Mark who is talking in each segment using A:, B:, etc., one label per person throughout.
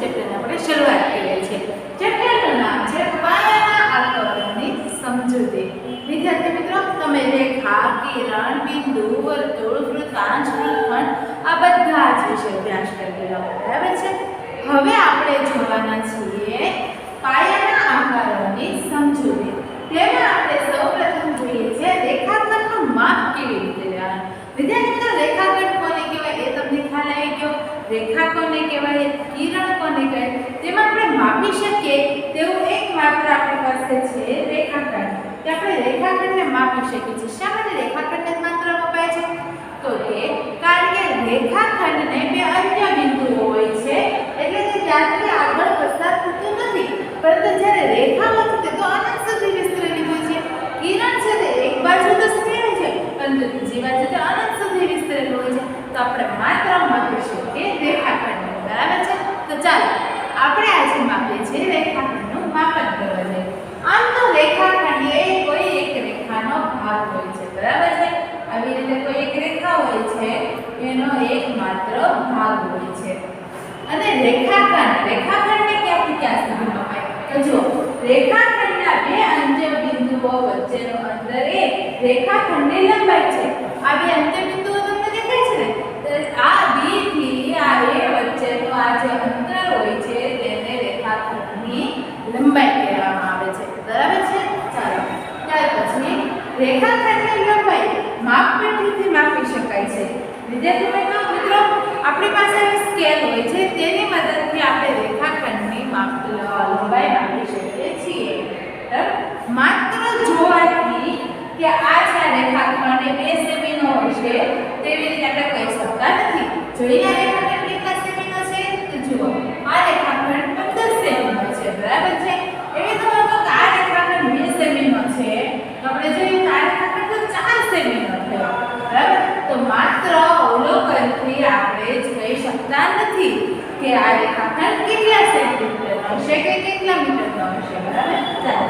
A: ચેપ્ટરની આપણે શરૂઆત કરીએ છીએ। ચેપ્ટરનું નામ છે પાયાના આકારોની સમજૂતી। વિદ્યાર્થી મિત્રો, તમે રેખા, કિરણ, બિંદુ, વર્તુળ, વૃત્તાંશ, વૃત્તખંડ આ બધા જ વિશે અભ્યાસ કરેલા બરાબર છે। હવે આપણે જોવાના છીએ પાયાના આકારોની સમજૂતી। તેમાં આપણે સૌપ્રથમ જોઈએ છે રેખાખંડનું માપ કેવી રીતે લેવાનું। વિદ્યાર્થી મિત્રો, રેખાખંડ કોને કહેવાય એ તમને ખ્યાલ આવી ગયો। રેખા કોને કહેવાય, કિરણ કોને કહેવાય, તેમાં આપણે માપી શકીએ તેવું એકમાત્ર આપણી પાસે છે રેખાખંડ। કે આપણે રેખાખંડને માપી શકીએ છીએ। શા માટે રેખાખંડને માત્ર મપાય છે? તો કે કારણ કે રેખાખંડને બે અન્ય બિંદુઓ હોય છે, એટલે કે ત્યાંથી આગળ પસાર થતું નથી, પરંતુ જ્યારે રેખા હોય તે તો અનંત સુધી વિસ્તરેલી હોય છે। કિરણ છે તે એક બાજુ તો સ્થિર છે, પરંતુ બીજી બાજુ તે અનંત સુધી વિસ્તરેલું હોય છે। તો આપણે માત્ર માપી શકીએ રેખાખંડને બરાબર છે। તો ચાલો આપણે આજે માપીએ છીએ રેખાખંડનું માપન કરવા જઈએ। આમ તો રેખાખંડ એ કોઈ એક રેખાનો ભાગ હોય છે બરાબર છે। આવી રીતે કોઈ એક રેખા હોય છે, એનો એકમાત્ર ભાગ હોય છે। અને રેખાખંડને ક્યાંથી ક્યાં સુધી મપાય? તો જો રેખાખંડના બે અંત્ય બિંદુઓ વચ્ચેનું અંતર એ રેખાખંડની લંબાઈ છે। આ બે અંત્ય બિંદુઓ તમને દેખાય છે ને, તો આ બી થી આ એ વચ્ચેનું આ જે અંતર હોય છે તેને રેખાખંડની લંબાઈ કહેવામાં આવે છે બરાબર છે। ચાલો ત્યાર પછી રેખાખંડની લંબાઈ માપપટ્ટીથી માપી શકાય છે। વિદ્યાર્થી મિત્રો, આપણી પાસે સ્કેલ હોય છે, તેની મદદથી આપણે રેખાખંડની લંબાઈ માપી શકીએ છીએ। બરાબર, માત્ર જોવાથી કે આ છે રેખાખંડ એ 2 સેમીનો હોય છે તેવી રીતે આપણે કહી શકતા નથી। જોઈને રેખાખંડ કેટલા સેમીનો છે? તો જુઓ, આ રેખાખંડ 15 સેમીનો છે બરાબર છે। એવી તો આ રેખાખંડ 20 સેમીનો છે, તો આપણે જોઈએ આ રેખાખંડ તો 4 સેમીનો થયો બરાબર। તો માત્ર અવલોકનથી આપણે જ કહી શકતા નથી કે આ રેખાખંડ કેટલા સેન્ટીમીટરનો હશે કે કેટલા મીટરનો હશે બરાબર। ચાલો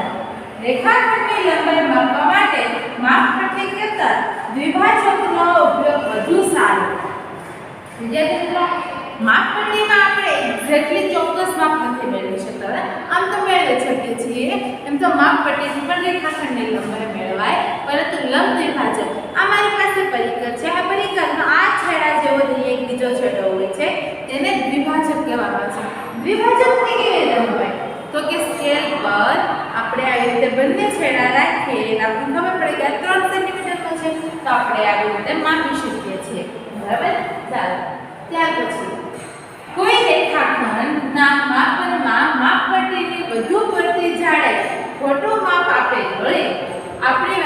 A: રેખાખંડની લંબાઈ માપવા માટે માપપટ્ટી કરતાં દ્વિભાજકનો ઉપયોગ વધુ સારો। વિદ્યાર્થી મિત્રો, માપપટ્ટીમાં આપણે એક્ઝેક્ટલી ચોક્કસ માપ નથી મેળવી શકતા। આમ તો મેળવી શકીએ છીએ, એમ તો માપપટ્ટીથી પણ રેખાખંડની લંબાઈ મેળવાય, પરંતુ લંબ દ્વિભાજક આ મારી પાસે પરિકર છે। આ પરિકરનો આ છેડા જેવો એક બીજો છેડો હોય છે, તેને દ્વિભાજક કહેવામાં આવે છે। દ્વિભાજકની કેવી રીતે લંબાઈ? તો કે સ્કેલ પર આપણે આવી રીતે બંને છેડા રાખીએ, આપણને ખબર પડે કે આ 3 સેન્ટીમીટરનો છે, તો આપણે આવી રીતે માપી શકીએ છીએ બરાબર। ચાલો ત્યાર પછી કોઈ રેખાખંડના માપનમાં માપપટ્ટીની વધુ પડતી જાડાઈ ખોટું માપ આપે વળે આપણે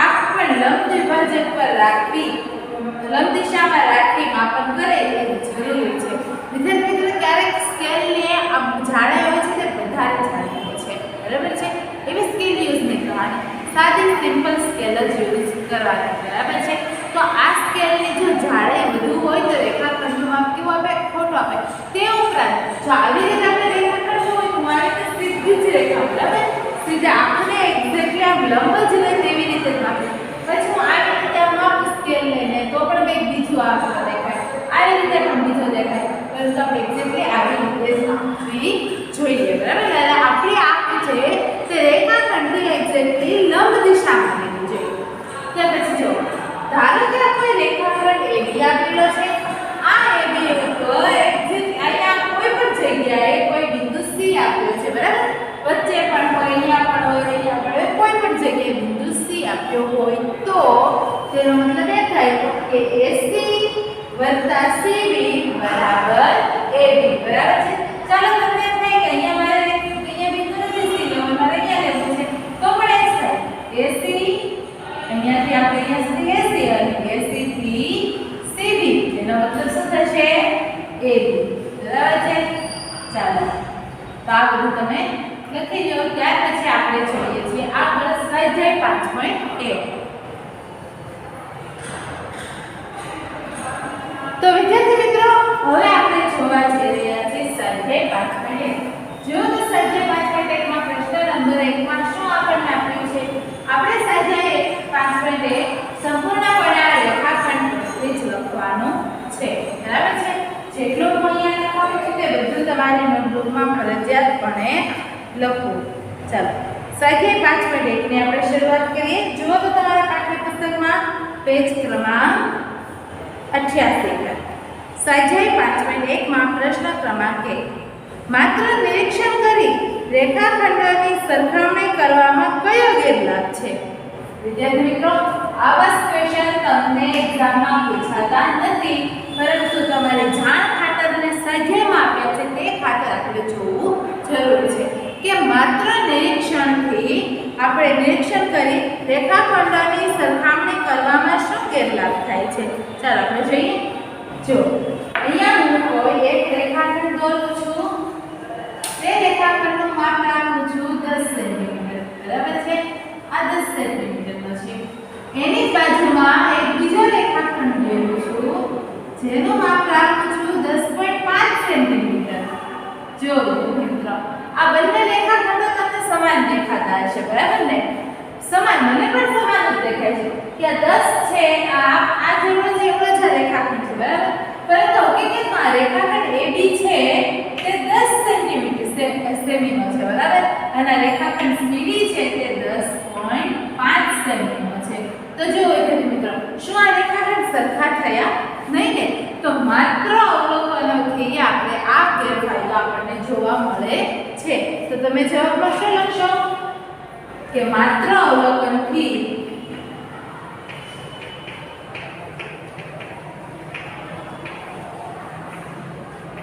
A: આંખ પણ લંબ દ્વિભાજક પર રાખવી, લંબ દિશામાં રાખી માપન કરે એ જરૂરી છે। વિદ્યાર્થી મિત્રો, ક્યારેક સ્કેલને જાડાઈ હોય છે તે વધારે જાડી હોય છે બરાબર છે, એવી સ્કેલ યુઝ નહીં કરવાની, સાદી સિમ્પલ સ્કેલ જ યુઝ કરવાની બરાબર છે। તો આ સ્કેલની જો જાડાઈ વધુ હોય તો રેખાખંડનું માપ કેવું આપે? ખોટું આપે। તે ઉપરાંત જો આવી રીતે આપણે રેખાખંડ હોય તો મારી તો સીધી જ રેખા બરાબર, સીધા આંખને એક્ઝેક્ટલી આમ લંબ જ લે તેવી રીતે જ માપે। પછી હું આવી રીતે માપ સ્કેલ લઈને તો પણ કંઈક બીજું આપણને દેખાય, આવી રીતે પણ બીજો દેખાય, પરંતુ આપણે એક્ઝેક્ટલી આવી રીતે જ માપવી જોઈએ બરાબર। એટલે આપણી આંખ છે તે રેખાખંડથી એક્ઝેક્ટલી લંબ દિશામાં લેવી જોઈએ। ત્યાર પછી જો ધારો કે કોઈ રેખાખંડ AB આપેલો છે, આ AB ઉપર એક્ઝેક્ટ અહીંયા કોઈ પણ જગ્યાએ કોઈ બિંદુ C આપ્યો છે બરાબર, વચ્ચે પણ હોય, અહીંયા પણ હોય, અહીંયા પણ હોય, કોઈ પણ જગ્યાએ બિંદુ C આપ્યો હોય તો તેનો મતલબ એ થાય કે AC વત્તા CB બરાબર AB બરાબર છે। ચાલો તમને એમ થાય કે અહીંયા મારે અહીંયા બિંદુ નથી C લેવું, મારે અહીંયા લેવું છે, તો પણ એ જ થાય AC અહીંયાથી આપણે અહીંયા સુધી AC અને AC થી CB, એનો મતલબ શું થશે? AB બરાબર છે। ચાલો તો આ બધું તમે લખી લો। ત્યાર પછી આપણે જોઈએ છીએ આગળ સ્વાધ્યાય 5.1। તો વિદ્યાર્થી મિત્રો, હવે આપણે જોવા જઈ રહ્યા છીએ સ્વાધ્યાય 5.1। જો તો સ્વાધ્યાય 5.1 માં પ્રશ્ન નંબર 1 માં શું આપણને આપ્યું છે? આપણે સ્વાધ્યાય 5.1 સંપૂર્ણપણે આ રેખાખંડ પરથી જ લખવાનું છે બરાબર છે। જેટલું હું અહીંયા લખાવું છું તે બધું તમારી નોટબુકમાં ફરજિયાતપણે લખવું. ચાલો સ્વાધ્યાય 5.1 ની આપણે શરૂઆત કરીએ. જુઓ તો તમારા પાઠ્યપુસ્તકમાં પેજ ક્રમાંક 88 પર સ્વાધ્યાય 5.1 માં પ્રશ્ન ક્રમાંક 1. માત્ર નિરીક્ષણ કરી રેખાખંડોની સરખામણી કરવામાં કયો ગેરલાભ છે? વિદ્યાર્થી મિત્રો, આવા ક્વેશ્ચન તમને એક્ઝામમાં પૂછાતા નથી, પરંતુ તમારે જાણ ખાતર અને સ્વાધ્યાયમાં આપ્યા છે તે ખાતર આપણે જોવું જરૂરી છે કે માત્ર નિરીક્ષણથી આપણે નિરીક્ષણ કરી રેખાખંડોની સરખામણી કરવામાં શું ગેરલાભ થાય છે. ચાલો આપણે જોઈએ. જો અહીંયા હું કોઈ એક રેખાખંડ દોરું છું, તે રેખાખંડનું માપ રાખું છું 10 સેન્ટીમીટર, બરાબર છે? આ 10 સેન્ટીમીટરનો છે. એની બાજુમાં એક બીજો રેખાખંડ દોરું છું, જેનું માપ રાખું છું 10.5 સેન્ટીમીટર. જો મિત્રો, આ બંને રેખાખંડો તમને સમાન દેખાતા હશે, બરાબર ને? સમાન, મને પણ સમાન જ દેખાય છે કે આ 10 છે, આ જેવો જ રેખાખંડ છે, બરાબર? પરંતુ હકીકતમાં આ રેખાખંડ AB છે તે 10 સેન્ટીમીટર સેમીનો છે, બરાબર? અને આ રેખાખંડ CD છે તે 10.5 સેમીનો છે. તો જો મિત્રો, શું આ રેખાખંડ સરખા થયા? નહીં ને. તો માત્ર અવલોકનોથી આપણે આ ગેરફાયદો આપણને જોવા મળે છે. તો તમે જવાબમાં શું લખશો? કે માત્ર અવલોકનથી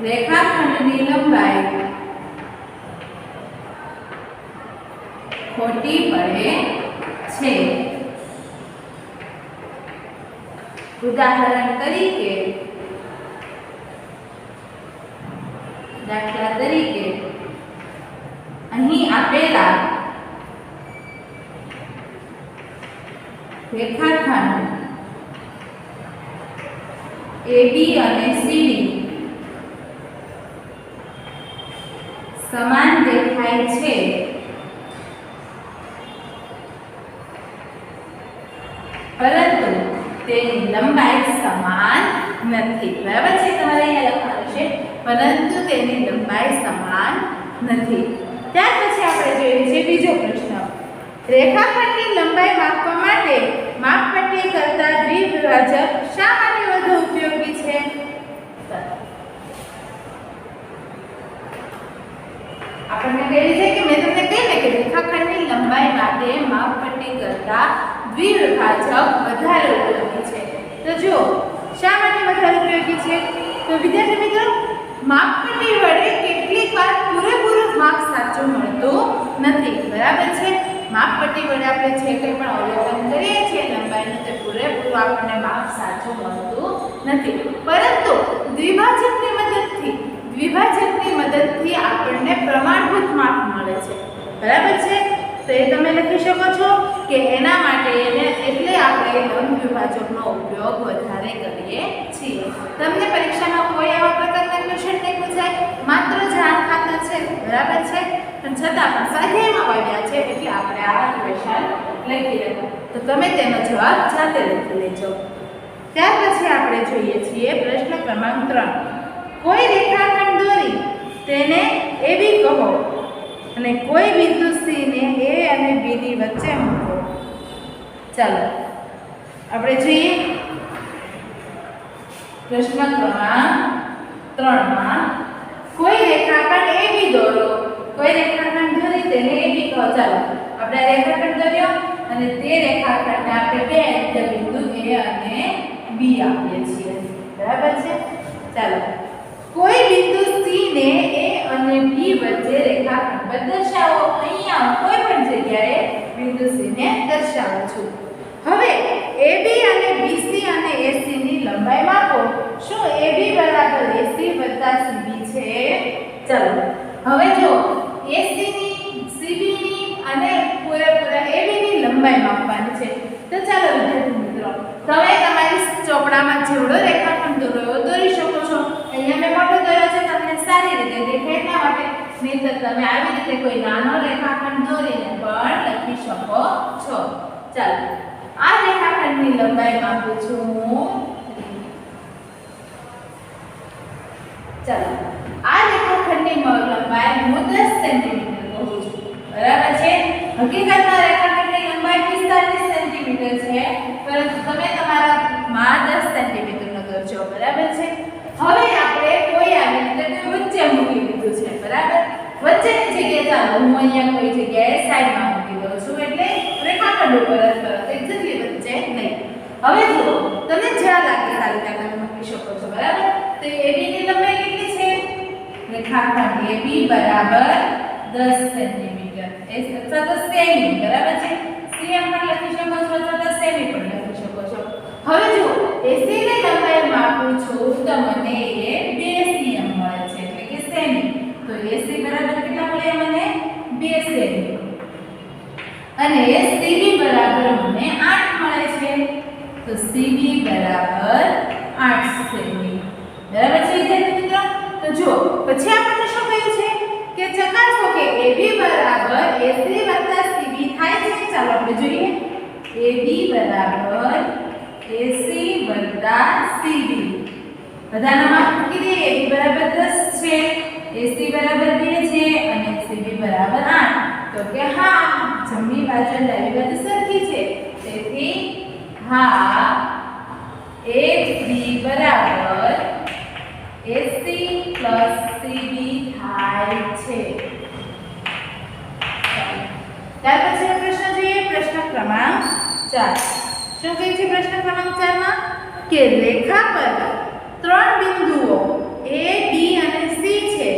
A: રેખાખંડની લંબાઈ ખોટી પડે છે. ઉદાહરણ તરીકે, દાખલા તરીકે અહીં આપેલા રેખાખંડ AB અને CD સમાન દેખાય છે, પરંતુ તેની લંબાઈ સમાન નથી, બરાબર છે? તમારે અહીંયા લખવાનું છે પરંતુ તેની લંબાઈ સમાન નથી. ત્યાર પછી આપણે જોઈએ છે બીજો પ્રશ્ન. રેખાખંડની લંબાઈ માપવા માટે માપપટ્ટી કરતા દ્વિભાજક શા માટે વધુ ઉપયોગી છે? આપણને કહે છે કે મેં તમને કહ્યું કે રેખાખંડની લંબાઈ માટે માપપટ્ટી કરતા દ્વિભાજક વધારે ઉપયોગી છે. તો જો શા માટે વધારે ઉપયોગી છે? તો વિદ્યાર્થી મિત્રો, માપપટ્ટી વડે કેટલીક વાર પૂરેપૂરું માપ સાચું મળતું નથી, બરાબર છે? માપપટ્ટી વડે આપણે જે કંઈ પણ અવલોકન કરીએ છીએ લંબાઈનું, તે પૂરેપૂરું આપણને માપ સાચું મળતું નથી, પરંતુ દ્વિભાજકની મદદથી આપણને પ્રમાણભૂત માપ મળે છે, બરાબર છે? તો એ તમે લખી શકો છો કે એના માટે એટલે આપણે લંબ દ્વિભાજકનો ઉપયોગ વધારે કરીએ છીએ. તમને પરીક્ષામાં કોઈ આવા પ્રકારના ક્વેશ્ચન નહીં પૂછાય, માત્ર જાણ ખાતર છે, બરાબર છે? પણ છતાં પણ સ્વાધ્યાયમાં આવ્યા છે એટલે આપણે આ ક્વેશ્ચન લખી રહ્યા. તો તમે તેનો જવાબ જાતે લખી લેજો. ત્યાર પછી આપણે જોઈએ છીએ પ્રશ્ન ક્રમાંક 3. કોઈ રેખાખંડ દોરી તેને AB કહો અને કોઈ બિંદુ C ને A અને B ની વચ્ચે મૂકો. ચાલો આપણે જોઈએ પ્રશ્ન ક્રમાંક 3 માં કોઈ રેખાખંડ AB દોરો, કોઈ રેખાખંડ દોરી તેને AB કહો. ચાલો આપણે રેખાખંડ દોર્યો અને તે રેખાખંડને આપણે બે બિંદુ A અને B આપીએ છીએ, બરાબર છે? ચાલો કોઈ બિંદુ C ને A અને B વચ્ચે રેખાખંડ દર્શાવો. અહીંયા કોઈ પણ જગ્યાએ બિંદુ C ને દર્શાવું છું. હવે AB અને BC અને AC ની લંબાઈ માપો. શું AB બરાબર AC વત્તા CB છે? ચાલો હવે જો AC ની, CB ની અને પૂરેપૂરા AB ની લંબાઈ માપવાની છે. તો ચાલો વિદ્યાર્થી મિત્રો, તમે તમારી ચોપડામાં જેવડો રેખાખંડ દોર્યો દોરી શકો છો. અહીંયા મેં મોટો દોર્યો છે તમને સારી રીતે દેખાય એટલા માટે, નહીંતર તમે આવી રીતે કોઈ નાનો રેખાખંડ દોરીને પણ લખી શકો છો. ચાલો આ રેખાખંડની લંબાઈ માપું છું હું. ચાલો આ રેખાખંડની લંબાઈ હું 10 સેન્ટીમીટર કહું છું, બરાબર છે? હકીકતમાં રેખાખંડની લંબાઈ 45 સેન્ટીમીટર છે, પરંતુ તમે તમારા માં 10 સેન્ટીમીટરનો કરજો, બરાબર છે? હવે આપણે કોઈ આવી રીતે વચ્ચે મૂકી દીધું છે, બરાબર? વચ્ચેની જગ્યાએ ચાલો હું અહીંયા કોઈ જગ્યાએ સાઈડમાં મૂકી દઉં છું, એટલે રેખાખંડ ઉપર જ તરત એક્ઝેક્ટલી વચ્ચે નહીં. હવે જુઓ, તમને જ્યાં લાગે સારી રીતે તમે મૂકી શકો છો, બરાબર? તો AB ની લંબાઈ કેટલી છે? રેખાખંડ AB બરાબર 10 સેન્ટીમીટર, અથવા તો સેમી, બરાબર છે? cm પણ લખી શકો છો અથવા તો સેમી પણ લખી શકો છો. હવે જુઓ, AC ની લંબાઈ માપું છું તો મને એ 2 cm મળે છે, એટલે કે સેમી. તો AC બરાબર કેટલા મળે મને? 2 સેમી. અને CB બરાબર મને 8 મળે છે, તો CB બરાબર 8 સેમી, બરાબર છે વિદ્યાર્થી મિત્રો? તો જુઓ, પછી આપણને શું કહ્યું છે કે ચકાસો કે AB બરાબર AC વત્તા CB થાય છે. ચાલો આપણે જોઈએ. AB બરાબર AC વત્તા CB, બધાના માપ મૂકી દઈએ. AB બરાબર 10 છે, AC બરાબર 2 છે અને CB બરાબર 8. તો કે હા, જમણી બાજુ અને ડાબી બાજુ સરખી છે, તેથી હા AB બરાબર AC પ્લસ CB થાય છે. ત્યાર પછીનો પ્રશ્ન જોઈએ, પ્રશ્ન ક્રમાંક 4. શું કહે છે પ્રશ્ન ક્રમાંક 4 માં? કે રેખા પર 3 બિંદુઓ A, B અને C છે.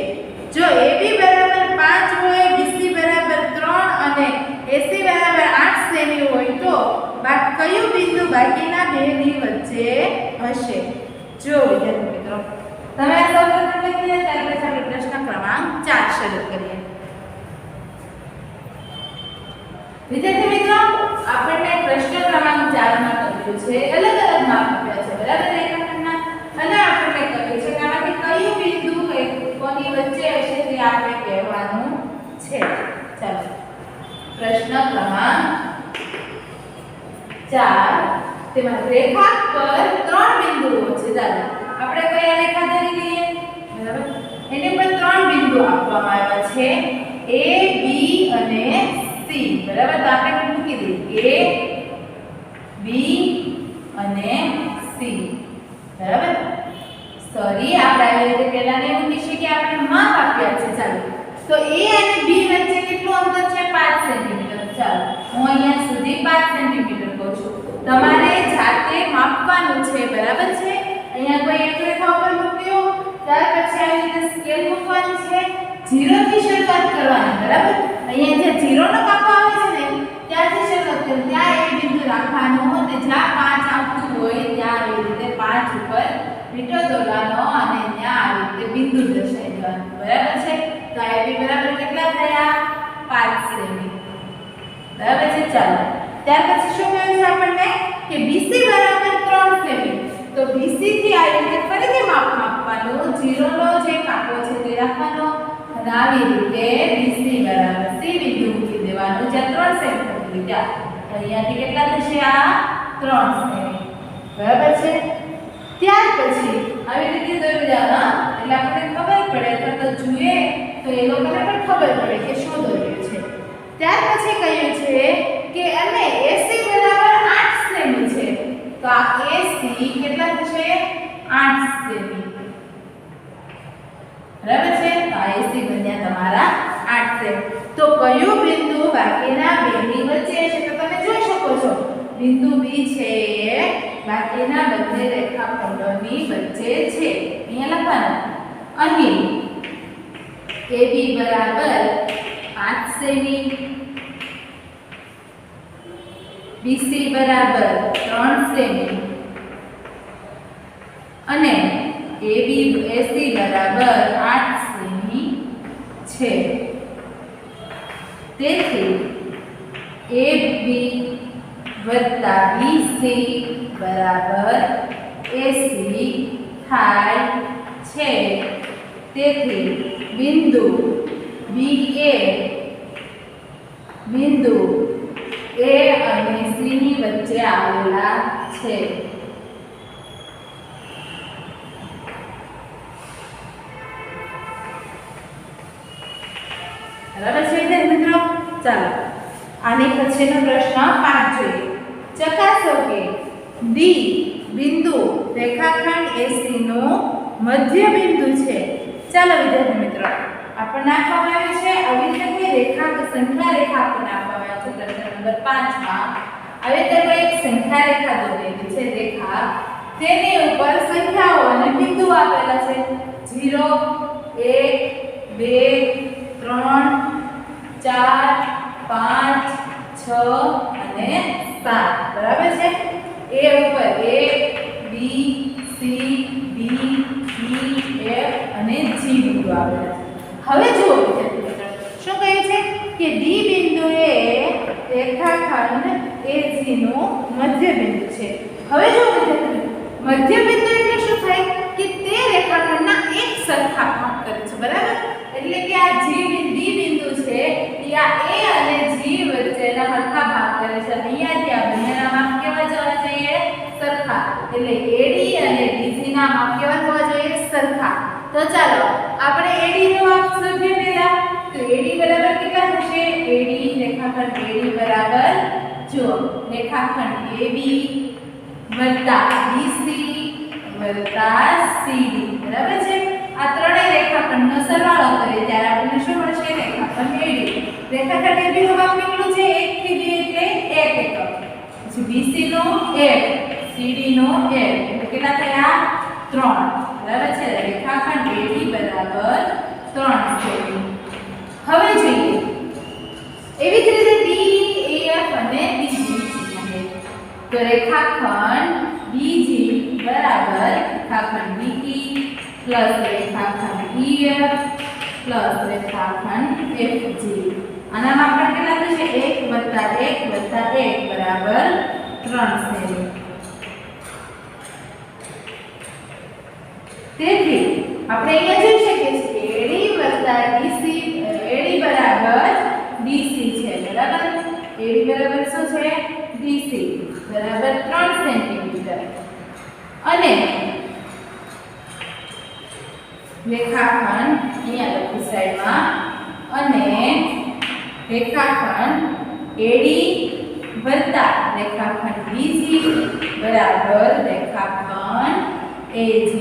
A: જો AB બરાબર 5 હોય, BC બરાબર 3 અને AC બરાબર 8 સેમી હોય તો કયું બિંદુ બાકીના બેની વચ્ચે હશે? જો વિદ્યાર્થી મિત્રો, તમે આ સૌપ્રથમ લખી લો, ત્યાર પછી આપણે પ્રશ્ન ક્રમાંક 4 શરૂ કરીએ. વિદ્યાર્થી મિત્રો, આપણને પ્રશ્ન ક્રમાંક 4 માં કહ્યું છે અલગ અલગ માપ આપ્યા છે, બરાબર? રેખાખંડના. અને આપણને કહ્યું છે કે આમાંથી કયું બિંદુ કોની વચ્ચે હશે તે આપણે કહેવાનું છે. ચાલો પ્રશ્ન ક્રમાંક 4, તેમાં રેખા પર 3 બિંદુઓ છે. ચાલો આપણે કયા રેખા દોરી લઈએ, બરાબર? એને પર 3 બિંદુ આપવામાં આવ્યા છે, A, B અને C, બરાબર? તો આપણે મૂકી દઈએ A, B અને C, બરાબર? સોરી, આપણે આવી રીતે પહેલા ને મૂકી છે કે આપણે માપ આપ્યા છે. ચાલો તો A અને B વચ્ચે કેટલું અંતર છે? 5 સેન્ટીમીટર. ચાલો હું અહીંયા સુધી 5 સેન્ટીમીટર કહું છું, તમારે જાતે માપવાનું છે, બરાબર છે? અહીંયા કોઈ એક રેખા ઉપર મૂક્યો, ત્યાર પછી આવી રીતે સ્કેલ મૂકવાની છે, 0 થી શરૂઆત કરવાની, બરાબર? અહીંયા જે 0 નો કાપો આવે છે ને ત્યાંથી શરૂઆત કરવાની, ત્યાં એક બિંદુ રાખવાનું અને જ્યાં 5 આવતું હોય ત્યાં આવી રીતે 5 ઉપર લીટો દોરવાનો અને ત્યાં આવી રીતે બિંદુ દર્શાવી દેવાનું, બરાબર છે? તો AB બરાબર કેટલા થયા? 5 સેમી, બરાબર છે? ચાલો ત્યાર પછી શું કહ્યું છે આપણને કે BC બરાબર 3 સેમી. તો BC થી આવી રીતે ફરીથી માપ આપવાનું, 0 નો જે કાપો છે તે રાખવાનો અને આવી રીતે BC બરાબર C બિંદુ મૂકી દેવાનું, જ્યાં 3 સેમી મૂકી દીધા. અહીંયાથી કેટલા થશે? આ 3 સેમી, બરાબર છે? ત્યાર પછી આવી રીતે દોરી દેવાના, એટલે આપણને ખબર પડે અથવા તો જોઈએ તો એ લોકોને પણ ખબર પડે કે શું દોર્યું છે. ત્યાર પછી કહ્યું છે કે અને AC બરાબર 8 સેમી છે, તો આ AC કેટલા થશે? 8 સેમી, બરાબર છે? તો આ AC બન્યા તમારા 8 સેમી. તો કયું બિંદુ બાકીના બેની વચ્ચે છે? તો તમે જોઈ શકો છો બિંદુ B છે એ બાકીના બંને રેખાખંડોની વચ્ચે છે. અહીંયા લખવાનું, અહીં AB બરાબર 5 સેમી, BC બરાબર 3 સેમી અને AC બરાબર 8 સેમી છે. તેથી AB વત્તા BC બરાબર AC થાય છે. તેથી બિંદુ BA બિંદુ A અને C ની વચ્ચે આવેલા છે. બરાબર છે વિદ્યાર્થી મિત્રો? ચાલો આની પછીનો પ્રશ્ન 5 જોઈએ. ચકાસો કે ડી બિંદુ રેખાખંડ AC નું મધ્ય બિંદુ છે. ચાલો વિદ્યાર્થી મિત્રો, આપણને આપવામાં આવ્યું છે આવી રીતે કોઈ રેખા સંખ્યા રેખા આપણને આપવામાં આવે છે પ્રશ્ન નંબર 5 માં. આવી રીતે કોઈ એક સંખ્યા રેખા દોરેલી છે રેખા, તેની ઉપર સંખ્યાઓ અને બિંદુ આપેલા છે 0 1 2 3 4 5 6 અને 7. બરાબર છે? એ ઉપર A B C D E F અને G બિંદુ આવેલા છે. હવે જુઓ વિદ્યાર્થી મિત્રો, શું કહ્યું છે કે ડી બિંદુ એ રેખાખંડ AC નું મધ્ય બિંદુ છે. હવે જુઓ વિદ્યાર્થી મિત્રો, મધ્ય બિંદુ એટલે શું થાય કે તે રેખાખંડના એક સરખા ભાગ કરે છે. બરાબર? એટલે કે આ ડી બિંદુ છે એ આ A અને G વચ્ચેના સરખા ભાગ કરે છે. અહીંયાથી આ બંનેના માપ કેવા જવા જોઈએ? સરખા. એટલે AD અને BC ના માપ કેવા થવા જોઈએ? સરખા. તો ચાલો આપણે AD નું માપ શોધીએ પહેલા. તો AD બરાબર કેટલા થશે? AD રેખાખંડ AD બરાબર જો રેખાખંડ AB વત્તા BC વત્તા CD. બરાબર છે? આ ત્રણેય રેખાખંડનો સરવાળો કરીએ ત્યારે આપણને શું મળશે? રેખાખંડ AD. રેખાખંડ AB નું માપ કેટલું છે? 1 થી 2 એટલે 1 એકમ. પછી BC નું 1, CD નું 1 એટલે કેટલા થયા? 3. બરાબર છે? રેખાખંડ AD બરાબર 3 સેમી. હવે જોઈએ એવી જ રીતે DEF અને DG. તો રેખાખંડ BG બરાબર રેખાખંડ DE પ્લસ રેખાખંડ EF પ્લસ રેખાખંડ FG. આના માપ કેટલા થશે? 1 1 1 બરાબર 3 સેમી. તેથી આપણે અહીંયા જોઈ શકીએ છીએ AD DC AD બરાબર DC છે. બરાબર? AD બરાબર શું છે? DC બરાબર 3 સેન્ટીમીટર. અને રેખાખંડ અહીંયા લખી સાઈડમાં, અને રેખાખંડ AD વત્તા રેખાખંડ BC બરાબર રેખાખંડ AG.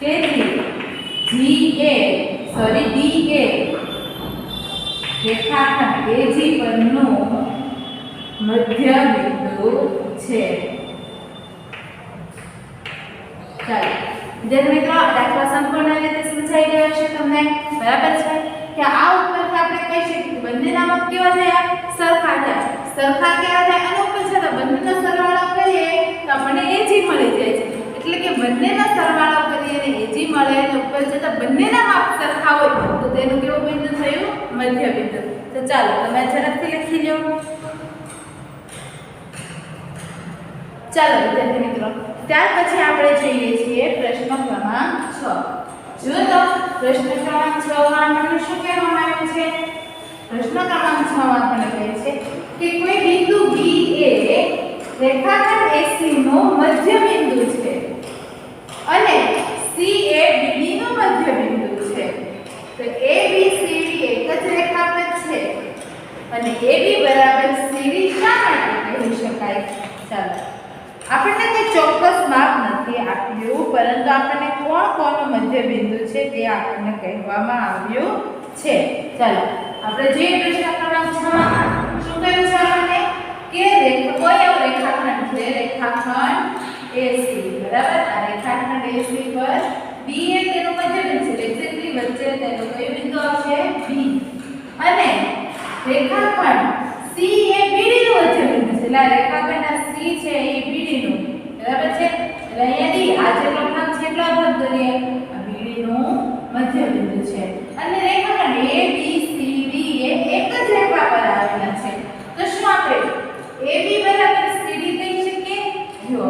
A: તેથી DA રેખાખંડ AG પરનું મધ્ય બિંદુ છે. ચાલો વિદ્યાર્થી મિત્રો, દાખલા સંપૂર્ણ રીતે સમજાઈ ગયો છે તમને? બરાબર છે કે આ ઉપરથી આપણે કહી શકીએ કે બંનેના માપ કેવા થયા? સરખા થયા. સરખા કેવા થયા? અને ઉપર છે તો બંનેનો સરવાળો કરીએ તો આપણને AG મળી જાય છે. એટલે કે બંનેનો સરવાળો કરીએ અને AG મળે તો ઉપર છે તો બંનેના માપ સરખા હોય તો તેનું કેવું બિંદુ થયું? મધ્ય બિંદુ. તો ચાલો તમે ઝડપથી લખી લો. ચાલો વિદ્યાર્થી મિત્રો, ત્યાર પછી આપણે જોઈએ છીએ પ્રશ્ન ક્રમાંક 6. જો તો પ્રશ્ન ક્રમાંક 6 માં આપણને શું કહેવામાં આવ્યું છે? પ્રશ્ન ક્રમાંક 6 માં આપણને કહે છે કે કોઈ બિંદુ B એ રેખાખંડ AC નું મધ્ય બિંદુ છે અને C એ BD નું મધ્ય બિંદુ છે. તો ABCD એક જ રેખાખંડ છે અને AB બરાબર CD શા માટે કહી શકાય? ચાલો આપણને કોઈ ચોક્કસ માપ નથી આપ્યું, પરંતુ આપણને કોનું મધ્ય બિંદુ છે તે આપણને કહેવામાં આવ્યું છે. ચાલો આપણે જોઈએ પ્રશ્ન ક્રમાંક 6 માં શું કહ્યું છે આપણને કે કોઈ એવો રેખાખંડ છે રેખાખંડ AC. બરાબર? આ રેખાખંડ AC પર B એ તેનું મધ્ય બિંદુ છે. એક્ઝેક્ટલી વચ્ચે તેનું કયું બિંદુ આવશે? B. અને રેખાખંડ C એ BD નું મધ્ય બિંદુ છે. એટલે આ રેખાખંડના C છે એ BD નું. બરાબર છે? એટલે અહીંયાથી આ જેટલો ભાગ છે એટલો ભાગ દોરીએ. આ BD નું મધ્ય બિંદુ છે. અને રેખાખંડ ABCD એ એક જ રેખા પર આવેલા છે. તો શું આપણે AB બરાબર CD કહી શકીએ? જો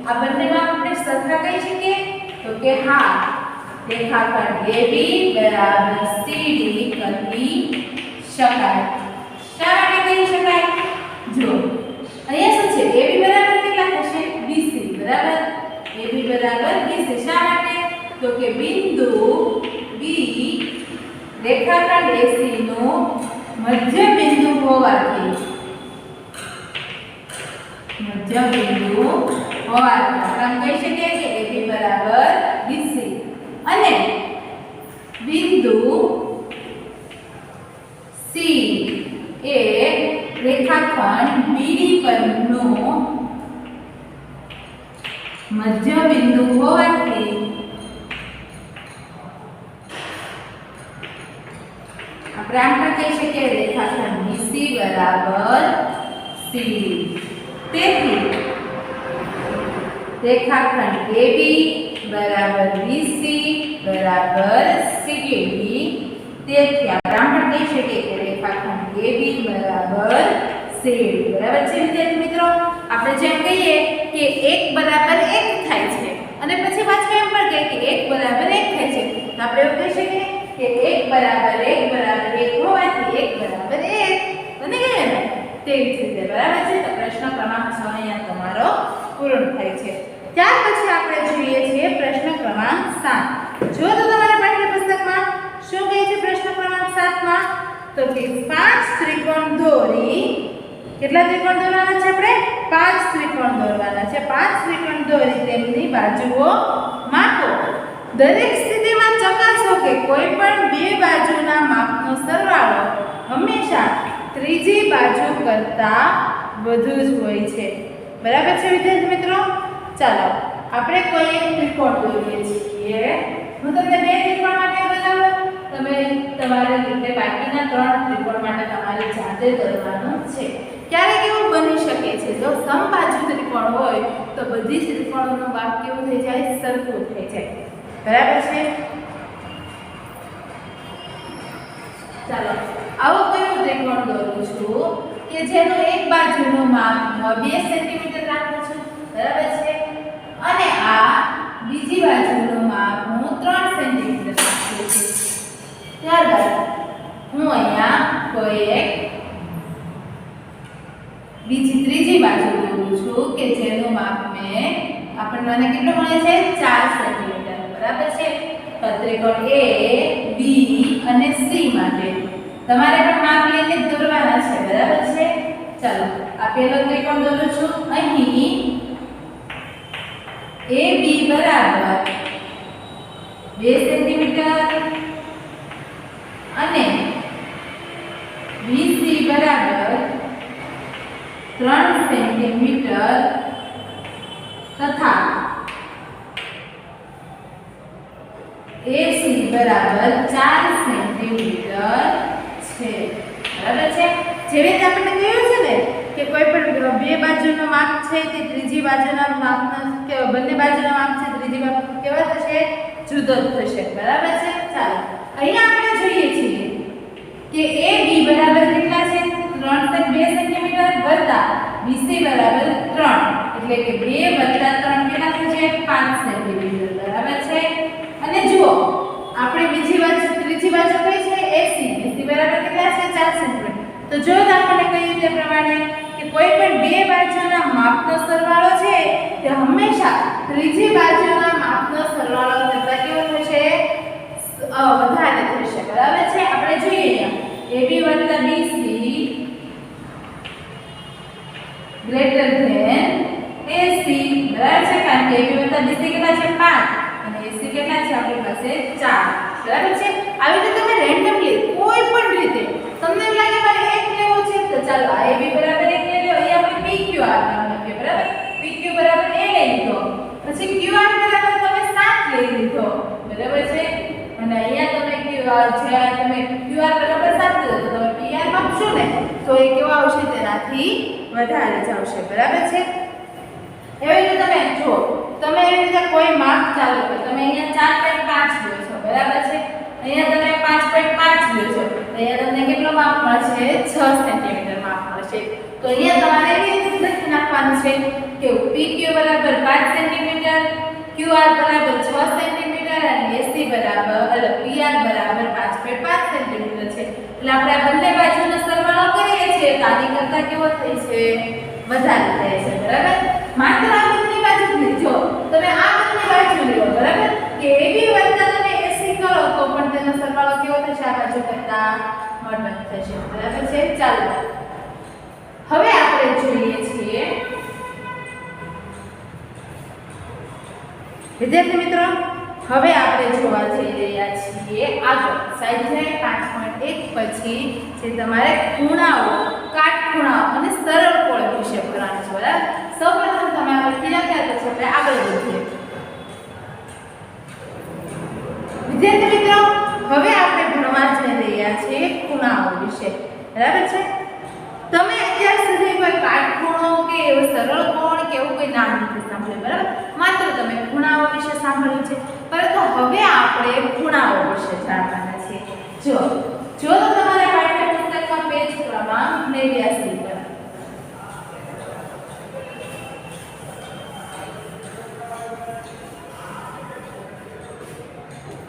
A: આ બંનેમાં આપણે સરખા કહી શકીએ? તો કે હા, રેખાખંડ AB બરાબર CD કહી શકાય. શા માટે કહી શકાય? જો અહીંયા શું છે? AB બરાબર કેટલા થશે? BC. બરાબર? AB બરાબર BC. શા માટે? તો કે બિંદુ B રેખાખંડ AC નું મધ્ય બિંદુ હોવાથી આપણે કહી શકીએ કે AB બરાબર BC અને બિંદુ C એ રેખાખંડ BD પરનું મધ્ય બિંદુ હોવાથી આપણે આમ પણ કહી શકીએ રેખાખંડ BC બરાબર CD. તેથી રેખાખંડ AB બરાબર BC બરાબર CD. તેથી આપણે આમ પણ કહી શકીએ કે રેખાખંડ AB બરાબર CD. બરાબર છે વિદ્યાર્થી મિત્રો? આપણે જેમ કહીએ કે 1 બરાબર 1 થાય છે અને પછી પાછું એમ પણ કહીએ કે 1 બરાબર 1 થાય છે, તો આપણે એવું કહી શકીએ કે 1 બરાબર 1 બરાબર 1 હોવાથી 1 બરાબર 1 બની ગયું ને? તેવી જ રીતે બરાબર છે. તો પ્રશ્ન ક્રમાંક 6 અહીંયા તમારો પૂર્ણ થાય છે. ત્યાર પછી આપણે જોઈએ છીએ પ્રશ્ન ક્રમાંક 7. જો તો તમારા પાઠ્યપુસ્તકમાં શું કહે છે પ્રશ્ન ક્રમાંક 7 માં? તો કે 5 ત્રિકોણ દોરી, કેટલા ત્રિકોણ દોરવાના છે આપણે? 5 ત્રિકોણ દોરવાના છે. 5 ત્રિકોણ દોરી તેમની બાજુઓ માપો. દરેક સ્થિતિમાં ચકાસો કે કોઈ પણ બે બાજુના માપનો સરવાળો હંમેશા ત્રીજી બાજુ કરતા વધુ જ હોય છે. બરાબર છે વિદ્યાર્થી મિત્રો? ચાલો આપણે કોઈ એક ત્રિકોણ દોરીએ છીએ. હું તમને બે ત્રિકોણ માટે બતાવું, તમે તમારી રીતે બાકીના 3 ત્રિકોણ માટે તમારે જાતે દોરવાનું છે. ક્યારેક એવું બની શકે છે જો સમબાજુ ત્રિકોણ હોય તો બધી ત્રિકોણોનું માપ કેવું થઈ જાય? સરખું થઈ જાય. બરાબર છે? ચાલો આવો કયો ત્રિકોણ દોરું છું કે જેનું એક બાજુનું માપ 2 સેન્ટીમીટર રાખું છું. બરાબર છે? અને આ બીજી બાજુનું માપ હું 3 સેન્ટીમીટર રાખું છું. ત્યારબાદ હું અહીંયા કોઈ એક ત્રીજી બાજુ દોરું છું કે જેનું માપ આપણને કેટલું મળે છે? 4 સેન્ટીમીટર. બરાબર છે? તો ત્રિકોણ A, B અને C માટે તમારે પણ માપ લઈને દોરવાના છે. બરાબર છે? ચાલો આ પહેલો ત્રિકોણ દોરું છું. અહીં AB બરાબર 2 સેન્ટીમીટર અને BC બરાબર 3 સેન્ટીમીટર તથા AC બરાબર 4 સેન્ટીમીટર છે. બરાબર છે? જેવી રીતે આપણે કહ્યું છે ને કે કોઈ પણ બે બાજુનો માપ છે તે ત્રીજી બાજુના માપના કે બંને બાજુના માપ છે ત્રીજી બાજુ કેવા થશે? જુદો થશે. બરાબર છે? ચાલો અહીંયા આપણે જોઈએ છીએ કે AB બરાબર કેટલા છે? 2 સેન્ટીમીટર વત્તા BC બરાબર 3, એટલે કે 2 વત્તા 3 કેટલા થશે? 5 સેન્ટીમીટર. બરાબર છે? અને જુઓ આપણે ત્રીજી બાજુ કઈ છે? AC. BC બરાબર કેટલા છે? 4 સેન્ટીમીટર. તો જો આપણને કહ્યું તે પ્રમાણે કે કોઈ પણ બે બાજુના માપનો સરવાળો છે તે હંમેશા ત્રીજી બાજુના માપનો સરવાળો કરતા કેવો થશે? વધારે થશે. બરાબર છે? આપણે જોઈએ AB વત્તા BC ગ્રેટર ધેન AC. બરાબર છે? કારણ કે AB વત્તા BC કેટલા છે? 5 અને AC કેટલા છે આપણી પાસે? 4. બરાબર છે? આવી રીતે તમે રેન્ડમલી કોઈ પણ રીતે તમને એમ લાગે મારે 1 લેવો છે તો ચાલો આ AB બરાબર 1 લઈ લો. અહીં આપણે PQR નામ લખીએ. બરાબર? PQ બરાબર A લઈ લીધો. પછી QR બરાબર તમે 7 લઈ લીધો. બરાબર છે? અને અહીંયા તમે QR બરાબર 7 લીધો તો તમે PR માપશો ને તો એ કેવા આવશે? તેનાથી વધારે જ આવશે. બરાબર છે? એવી રીતે તમે જો તમે એવી રીતે કોઈ માપ ચાલો કે તમે અહીંયા 4.5 લો છો. બરાબર છે? અહીંયા તમે 5.5 લો છો. અહીંયા તમને કેટલો માપ મળશે? 6 સેન્ટીમીટર માપ મળશે. તો અહીંયા તમારે એવી રીતે લખી નાખવાનું છે કે PQ બરાબર 5 સેન્ટીમીટર, QR બરાબર 6 સેન્ટીમીટર અને AC બરાબર PR બરાબર 5.5 સેન્ટીમીટર છે. એટલે આપણે આ બંને બાજુનો સરવાળો કરીએ છીએ તો આની કરતા કેવો થાય છે? વધારે થાય છે. બરાબર? માત્ર આ બંને બાજુ જ નહીં, જો તમે આ બંને બાજુ લો. બરાબર? કે AB વત્તા તમે AC કરો તો પણ તેનો સરવાળો કેવો થશે? આ બાજુ મટન થશે બરાબર છે ચાલો હવે આપણે જોઈએ છીએ વિદ્યાર્થી મિત્રો હવે આપણે જોવા જઈ રહ્યા છીએ આગળ સ્વાધ્યાય 5.1 પછી જે તમારે ખૂણાઓ કાટખૂણાઓ અને સરળ કોણ વિશે ભણવાનું છે બરાબર સૌપ્રથમ તમે આ લખી નાખ્યા પછી આપણે આગળ વધીએ વિદ્યાર્થી મિત્રો હવે આપણે ભણવા જઈ રહ્યા છીએ ખૂણાઓ વિશે બરાબર છે તમે અત્યાર સુધી કોઈ કાટખૂણો કે એવો સરળ કોણ કે એવું કોઈ નામ નથી સાંભળ્યું બરાબર માત્ર તમે ખૂણાઓ વિશે સાંભળ્યું છે પરંતુ હવે આપણે ખૂણાઓ વિશે જાણવાના છે જો તો તમારા પાઠ્યપુસ્તકમાં પેજ ક્રમાંક 89 પર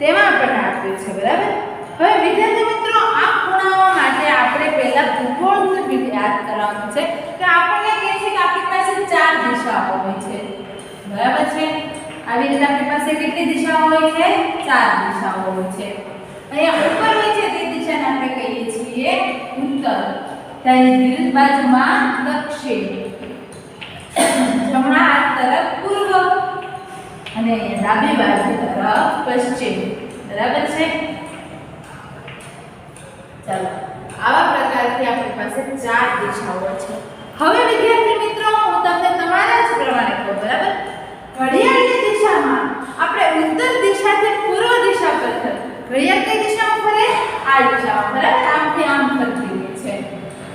A: તેમાં આપણને આપ્યું છે બરાબર હવે વિદ્યાર્થી મિત્રો આ ખૂણાઓ માટે આપણે પહેલા ભૂગોળનું બી યાદ કરવાનું છે કે આપણને કહે છે કે આપણી પાસે 4 દિશાઓ હોય છે બરાબર છે આવી રીતે આપણી પાસે કેટલી દિશાઓ હોય છે 4 દિશાઓ હોય છે અહીંયા ઉપર હોય છે તે દિશાને આપણે કહીએ છીએ ઉત્તર તેની વિરુદ્ધ બાજુમાં દક્ષિણ જમણા હાથ તરફ પૂર્વ અને ડાબી બાજુ તરફ પશ્ચિમ બરાબર છે ચાલો આવા પ્રકારથી આપણી પાસે 4 દિશાઓ છે હવે વિદ્યાર્થી મિત્રો હું તમને તમારા જ પ્રમાણે કહું બરાબર ઘડિયાળની દિશામાં આપણે ઉત્તર દિશાથી પૂર્વ દિશા પર ઘડિયાળ કઈ દિશામાં ફરે આ દિશામાં બરાબર આમથી આમ ફરતી હોય છે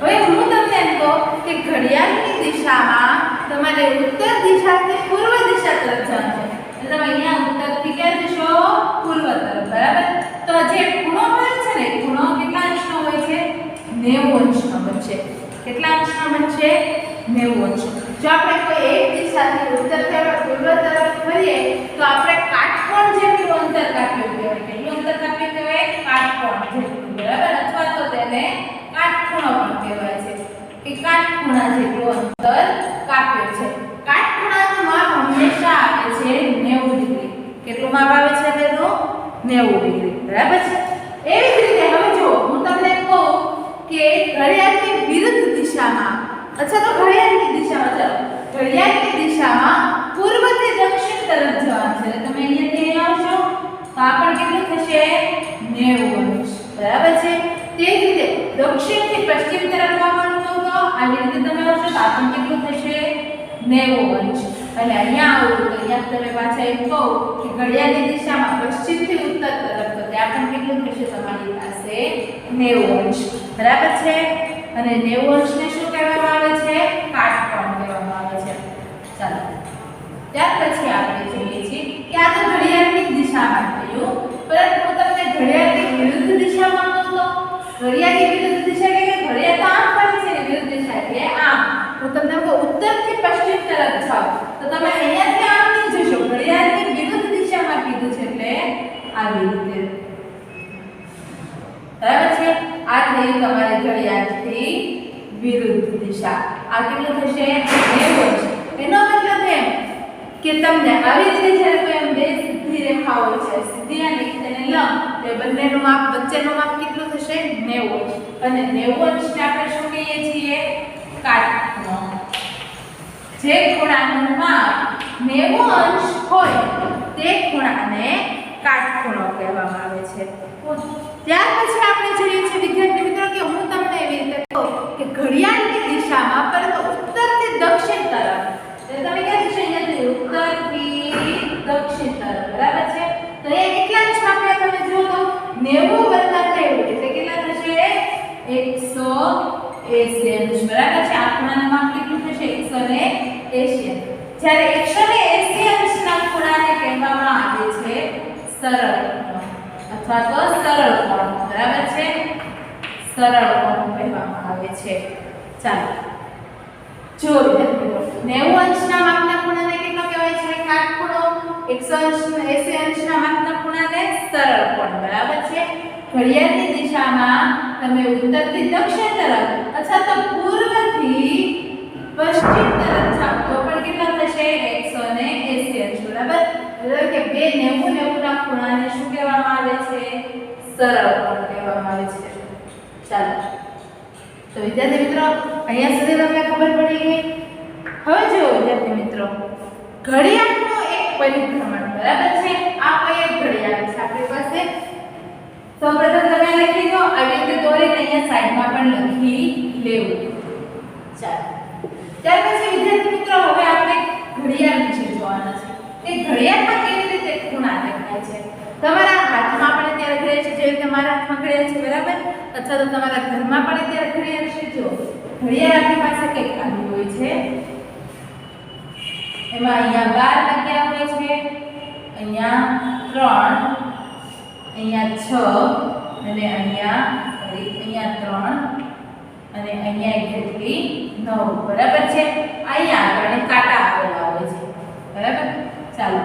A: હવે હું તમને એમ કહું કે ઘડિયાળની દિશામાં તમારે ઉત્તર દિશાથી પૂર્વ દિશા તરફ જવાનું છે તમે અહીંયા ઉત્તરથી ક્યાં જશો પૂર્વ તરફ બરાબર તો જે ખૂણો બને છે ને ખૂણો કેટલા અંશનો હોય છે 90 અંશનો બનશે કેટલા અંશનો બનશે 90 અંશ જો આપણે કોઈ એક દિશાથી ઉત્તરથી આપણે પૂર્વ તરફ ફરીએ તો આપણે કાટકોણ જેટલું અંતર કાપ્યું કહેવાય કેટલું અંતર કાપ્યું કહેવાય કાટકોણ જેટલું બરાબર અથવા તો તેને કાટખૂણો પણ કહેવાય છે કે કાટખૂણા જેટલું અંતર કાપ્યું છે કાટખૂણાનું માપ હંમેશા આવે છે 90 ડિગ્રી કેટલું માપ આવે છે તેનું 90 ડિગ્રી બરાબર છે એવી જ રીતે હવે જો હું તમને કહું કે ઘડિયાળની વિરુદ્ધ દિશામાં अच्छा तो घड़ियाळની દિશામાં ચાલો ઘડિયાળની દિશામાં પૂર્વથી દક્ષિણ તરફ જવાનું છે તમે અહીંયાથી આવશો તો આ પણ કેટલું થશે 90 અંશ બરાબર છે તે જ રીતે દક્ષિણથી પશ્ચિમ તરફ આવવાનું તો આવી રીતે તમે આવશો તો આ પણ કેટલું થશે 90 અંશ અને અહીંયા આવો તો અહીંયા તમે પાછા એમ કહો કે ઘડિયાળની દિશામાં પશ્ચિમથી ઉત્તર તરફ તો ત્યાં પણ કેટલું થશે તમારી પાસે 90 અંશ બરાબર છે અને 90 અંશને શું કહેવામાં આવે છે કાટકોણ કહેવામાં આવે છે ચાલો ત્યાર પછી આપણે જોઈએ છીએ કે આ તો ઘડિયાળની દિશામાં થયું પરંતુ હું તમને ઘડિયાળની વિરુદ્ધ દિશામાં કહું તો ઘડિયાળની વિરુદ્ધ દિશા એટલે કે ઘડિયાળ તો આમ ફરે છે ને વિરુદ્ધ દિશા એટલે આમ હું તમને કહું ઉત્તરથી પશ્ચિમ તરફ જાઓ તો તમે અહીંયાથી આમ નહીં જશો ઘડિયાળની વિરુદ્ધ દિશામાં કીધું છે એટલે આવી રીતે બરાબર છે આ થઈ તમારી ઘડિયાળથી વિરુદ્ધ દિશા આ કેટલું થશે 90 એનો મતલબ એમ કે તમને આવી રીતે જ્યારે કોઈ એમ બે સીધી રેખાઓ છે સીધી અને તેને લંબ તે બંનેનું માપ વચ્ચેનું માપ કેટલું થશે 90 અને 90 અંશને આપણે શું કહીએ છીએ કાટખૂણો જે ખૂણાનું માપ 90 અંશ હોય તે ખૂણાને કાટખૂણો કહેવામાં આવે છે ત્યાર પછી આપણે જોઈએ છીએ વિદ્યાર્થી મિત્રો કે હું તમને એવી રીતે કહું કે ઘડિયાળની દિશામાં પરંતુ ઉત્તરથી દક્ષિણ તરફ એટલે તમે ક્યાં જશો અહીંયાથી ઉત્તરથી દક્ષિણ તરફ બરાબર છે તો એ કેટલા અંશ આપણે તમે જુઓ તો 90 વત્તા 90 એટલે કેટલા થશે 180 અંશ બરાબર છે આ ખૂણાનું માપ કેટલું થશે 180 જ્યારે 180 અંશના ખૂણાને કહેવામાં આવે છે સરળ અથવા તો સરળ કોણ બરાબર છે સરળ કોણ કહેવામાં આવે છે ચાલો જો 90 અંશના માપના ખૂણાને કેટલો કહેવાય છે કાટખૂણો 180 અંશના માપના ખૂણાને સરળ કોણ બરાબર છે ઘડિયાળની દિશામાં તમે ઉત્તરથી દક્ષિણ તરફ અથવા તો પૂર્વથી પશ્ચિમ તરફ જાઓ તો પણ કેટલા થશે 180 અંશ બરાબર એટલે કે બે 90 ના ખૂણાને શું કહેવામાં આવે છે સરળ કોણ કહેવામાં આવે છે ચાલો તો વિદ્યાર્થી મિત્રો અહીંયા સુધી તમને ખબર પડી ગઈ. હવે જુઓ વિદ્યાર્થી મિત્રો, ઘડિયાળનો એક પરિભ્રમણ બરાબર છે. આ કોઈ એક ઘડિયાળ છે આપણી પાસે. સૌપ્રથમ તમે લખી દો, આવી રીતે દોરીને અહીંયા સાઈડમાં પણ લખી લેવું. ચાલો ત્યાર પછી વિદ્યાર્થી મિત્રો હવે આપણે ઘડિયાળ વિશે જોવાના છે કે ઘડિયાળમાં કેવી રીતે ખૂણા દેખાય છે. તમારા હાથમાં પણ અત્યારે ઘડિયાળ છે, જેવી રીતે મારા હાથમાં ઘડિયાળ છે બરાબર, અથવા તો તમારા ઘરમાં પણ અત્યારે ઘડિયાળ છે. જો ઘડિયાળ આપણી પાસે કંઈક આવી હોય છે, એમાં અહીંયા 12 લખ્યા હોય છે, અહીંયા 3, અહીંયા 6 અને અહીંયા 3 અને અહીંયા એક્ઝેક્ટલી 9 બરાબર છે. અહીંયા આગળ કાંટા આપેલા હોય છે બરાબર. ચાલો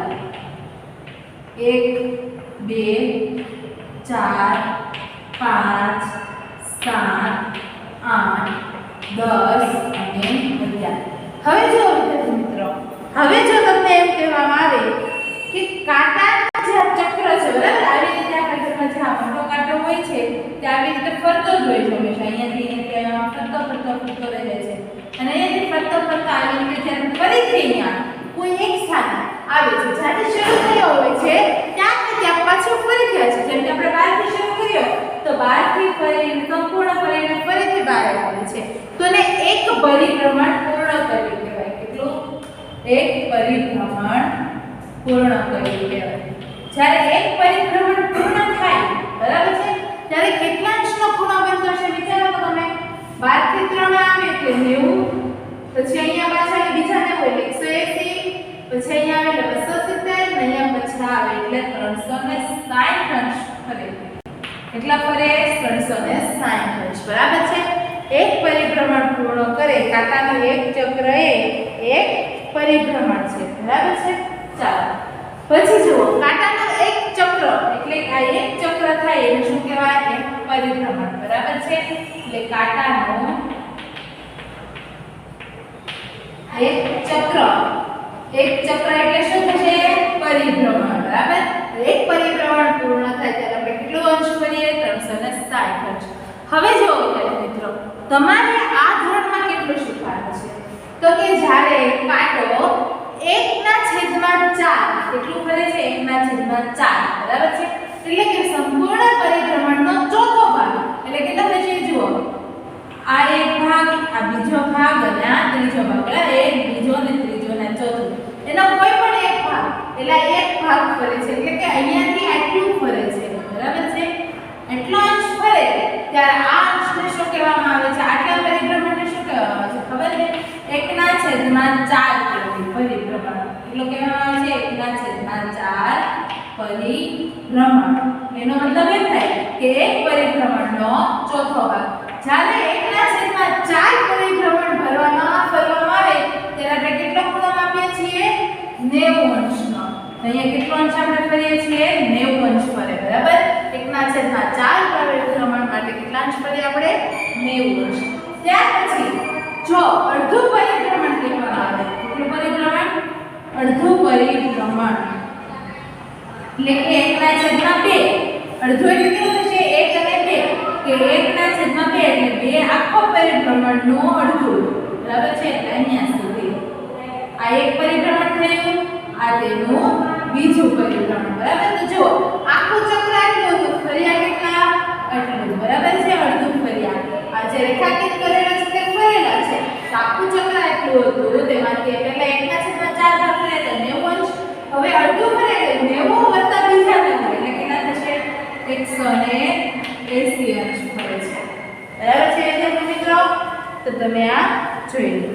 A: 1 2 4 5 7 8 10 અને 11. હવે જો વિદ્યાર્થી મિત્રો, હવે જો તમને એમ કહેવામાં આવે કે કાંટાનો જે ચક્ર છે બરાબર, આવી રીતે આપણા ઘરમાં જે મોટો કાંટો હોય છે તે આવી રીતે ફરતો જ હોય છે હંમેશા. અહીંયાથી ફરતો રહે છે અને અહીંયાથી ફરતો આવી રીતે જ્યારે ફરીથી અહીંયા કોઈ એક સ્થાન આવે છે, જ્યારે શરૂ થયો હોય છે ત્યાં પાછો ફરી ગયા છે. જેમ કે આપણે 12 થી શરૂ કર્યો તો 12 થી ફરી સંપૂર્ણ ફરીને ફરીથી 12 આવે છે, તો ને એક પરિભ્રમણ પૂર્ણ કર્યું કહેવાય. કેટલું? એક પરિભ્રમણ પૂર્ણ કર્યું કહેવાય. જ્યારે એક પરિભ્રમણ પૂર્ણ થાય બરાબર છે, ત્યારે કેટલા અંશનો ખૂણો બનતો હશે વિચારો તો તમે. 12 થી 3 આવે એટલે 90, પછી અહીંયા પાછા બીજા 90 એટલે 180, પછી અહીંયા આવે એટલે 270 અને અહીંયા પાછા આવે એટલે 360 અંશ ફરે. કેટલા ફરે? 360 અંશ બરાબર છે. એક પરિભ્રમણ પૂર્ણ કરે, કાંટાનું એક ચક્ર એ એક પરિભ્રમણ છે બરાબર છે. ચાલો પછી જુઓ, કાંટાનો એક ચક્ર એટલે આ એક ચક્ર થાય એને શું કહેવાય? એક પરિભ્રમણ બરાબર છે. એટલે કાંટાનો એક ચક્ર એટલે શું થશે? પરિભ્રમણ બરાબર. એક પરિભ્રમણ પૂર્ણ થાય ત્યારે આપણે કેટલું અંશ ફરીએ? 360 અંશ. હવે જો મિત્રો, તમારે આ ધોરણમાં કેટલું શીખવાનું છે તો કે જ્યારે કાંટો 1/4 કેટલું ફરે છે? 1/4 બરાબર છે. એટલે કે સંપૂર્ણ પરિભ્રમણનો ચોથો ભાગ એટલે કેટલા થશે? જુઓ, આ એક ભાગ, આ બીજો ભાગ અને આ ત્રીજો ભાગ. બરાબર, એક બીજો અને ત્રીજો અને ચોથો, એનો કોઈ પણ એક ભાગ એટલે એક ભાગ ફરે છે. એટલે કે અહીંયાથી આટલું ફરે છે બરાબર છે. એટલો અંશ ફરે ત્યારે આ અંશને શું કહેવામાં આવે છે? આટલા પરિભ્રમણને શું કહેવામાં આવે છે ખબર છે? 1/4 પરિભ્રમણ. એટલો કહેવામાં આવે છે 1/4 પરિભ્રમણ. એનો મતલબ એમ થાય કે એક પરિભ્રમણનો ચોથો ભાગ. જ્યારે 1/4 પરિભ્રમણ ફરવામાં આવે ત્યારે આપણે કેટલો ખૂણો માપીએ છીએ? 90 અંશનો. અહીંયા કેટલો અંશ આપણે ફરીએ છીએ? 90 અંશ ફરે બરાબર. 1/4 પરિભ્રમણ માટે કેટલા અંશ ફરીએ આપણે? 90 અંશ. ત્યાર પછી જો અડધું પરિભ્રમણ કહેવામાં આવે. કેટલું પરિભ્રમણ? અડધું પરિભ્રમણ એટલે કે 1/2. અડધું એટલે કેટલું થશે? 1 અને 2 કે 1/2 એટલે 2 આખો પરિભ્રમણનું અડધું બરાબર છે. એટલે અહીંયા સુધી આ એક પરિભ્રમણ થયું, આ તેનું બીજું પરિભ્રમણ બરાબર. તો જો આખું ચક્ર આટલું હતું, ફર્યા કેટલા? આટલું બરાબર છે. અડધું ફર્યા. આ જે રેખાંકિત કરેલા છે તે ફરેલા છે. આખું ચક્ર આટલું હતું, તેમાંથી પહેલા 1/4 ભાગ ફરે તો 90 અંશ. હવે અડધું ફરે એટલે 90 વત્તા બીજા 90 એટલે કેટલા થશે? 180 અંશ ફરે છે બરાબર છે વિદ્યાર્થી મિત્રો. તો તમે આ જોઈ લો.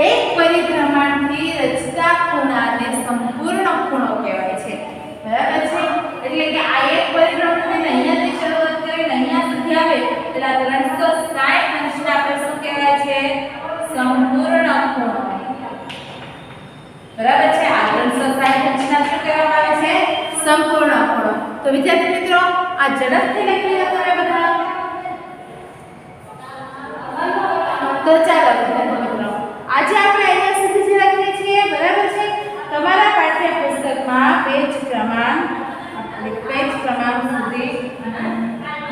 A: એક પરિભ્રમણથી રચતા ખૂણાને સંપૂર્ણ ખૂણો કહેવાય છે બરાબર છે. એટલે કે આ એક પરિભ્રમણ અહીંયાથી શરૂઆત કરીને અહીંયા સુધી આવે એટલે 360 અંશને આપણે શું કહેવાય છે? સંપૂર્ણ ખૂણો બરાબર છે. આ 360 અંશના શું કહેવામાં આવે છે? સંપૂર્ણ ખૂણો. તો વિદ્યાર્થી મિત્રો, આ ઝડપથી લખી લો તમે બધા. તો ચાલો વિદ્યાર્થી મિત્રો, આજે આપણે અહીંયા સુધી જે લખીએ છીએ બરાબર છે. તમારા પાઠ્યપુસ્તકમાં પેજ ક્રમાંક સુધી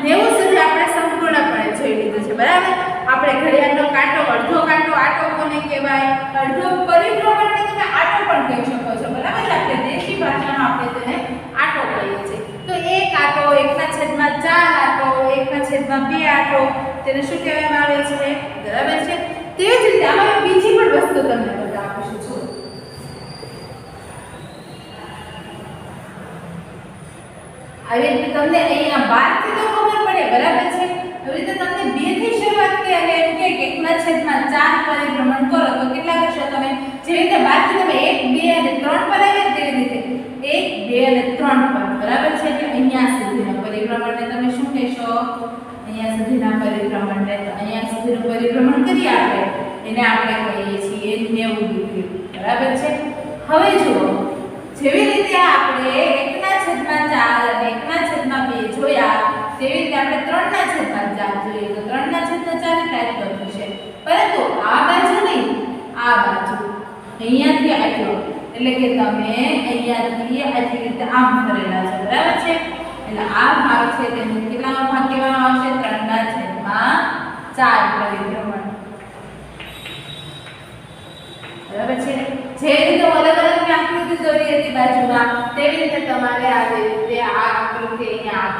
A: 90 સુધી આપણે સંપૂર્ણપણે જોઈ બરાબર. આપણે ઘડિયાળનો કાંટો અડધો કાંટો આટો કોને કહેવાય? અડધો પરિભ્રમણને તમે આટો પણ કહી શકો છો. બરાબર. આપણે દેશી ભાષામાં આપણે તેને આટો કહીએ છીએ. તો એક આટો 1/4 આટો 1/2 આટો તેને શું કહેવામાં આવે છે? બરાબર છે. તે જ રીતે આમાં બીજી પણ વસ્તુ તમને બતાવું છું. આવી રીતે તમને અહીંયા 12 થી તો ખબર પડે. બરાબર છે. આવી રીતે તમને 2 થી શરૂઆત કરી અને એમ કે 1/4 પરિભ્રમણ કરો તો કેટલા કરશો તમે? જેવી રીતે 12 થી તમે 1, 2 અને 3 પર આવ્યા તેવી રીતે 1, 2 અને 3 પર. બરાબર છે. એટલે અહીંયા સુધીના પરિભ્રમણને તમે શું કહેશો? અહીંયા સુધીના પરિભ્રમણને તો અહીંયા સુધીનું પરિભ્રમણ કરીએ આપણે એને આપણે કહીએ છીએ 90 ડિગ્રી. બરાબર છે. હવે જુઓ, જેવી રીતે આપણે 1/4 અને 1/2 જોયા તેવી રીતે આપણે 3/4 જોઈએ તો 3/4 એટલે આટલું થશે. પરંતુ આ બાજુ નહીં, આ બાજુ અહીંયાથી આટલો એટલે કે તમે અહીંયાથી આટલી રીતે આમ ફરેલા છો. બરાબર છે. એટલે આ ભાગ છે તેને કેટલાનો ભાગ કહેવામાં આવશે? 3/4 પરિભ્રમણ. બરાબર છે. જે રીતે અલગ અલગ આકૃતિ દોરી હતી બાજુમાં તેવી રીતે તમારે આ રીતે આ આકૃતિ અહીંયા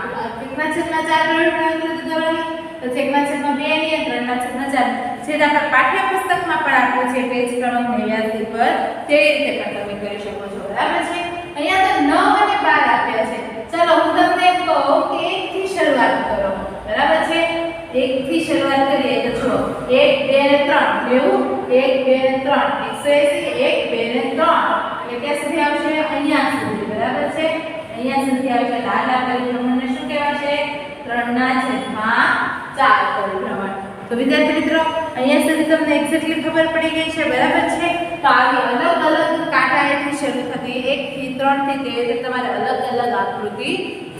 A: 1/4 આકૃતિ દોરવાની. તો 1/2 ની 3/4 જે આપણા પાઠ્યપુસ્તકમાં પણ આપ્યું છે પેજ ક્રમાંક 89 પર તેવી રીતે પણ તમે કરી શકો છો. બરાબર છે. અહીંયા તો 9 અને 12 આપ્યા છે. ચલો હું તમને એમ કહું કે 1 થી શરૂઆત કરો. બરાબર છે. 1 થી શરૂઆત કરીએ તો જો 1, 2 અને 3 લેવું. 1, 2 અને 3 180 1, 2 અને 3 એટલે ક્યાં સુધી આવશે? અહીંયા સુધી. બરાબર છે. અહીંયા સુધી આવશે. લાલા પરિભ્રમણને શું કહેવાશે? 3/4 પરિભ્રમણ. તો વિદ્યાર્થી મિત્રો અહીંયા સુધી તમને એક્ઝેક્ટલી ખબર પડી ગઈ છે. બરાબર છે. તો આવી અલગ અલગ કાંટાએથી શરૂ થતી 1 થી 3 થી તે રીતે તમારે અલગ અલગ આકૃતિ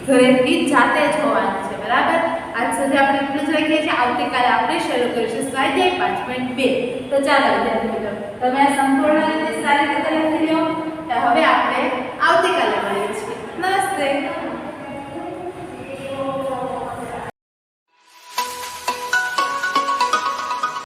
A: ઘરેથી જાતે જ હોવાની છે. બરાબર. આજ સુધી આપણે એટલું જ રાખીએ છીએ. આવતીકાલે આપણે શરૂ કરીશું સ્વાધ્યાય 5.2. તો ચાલો વિદ્યાર્થી મિત્રો તમે આ સંપૂર્ણ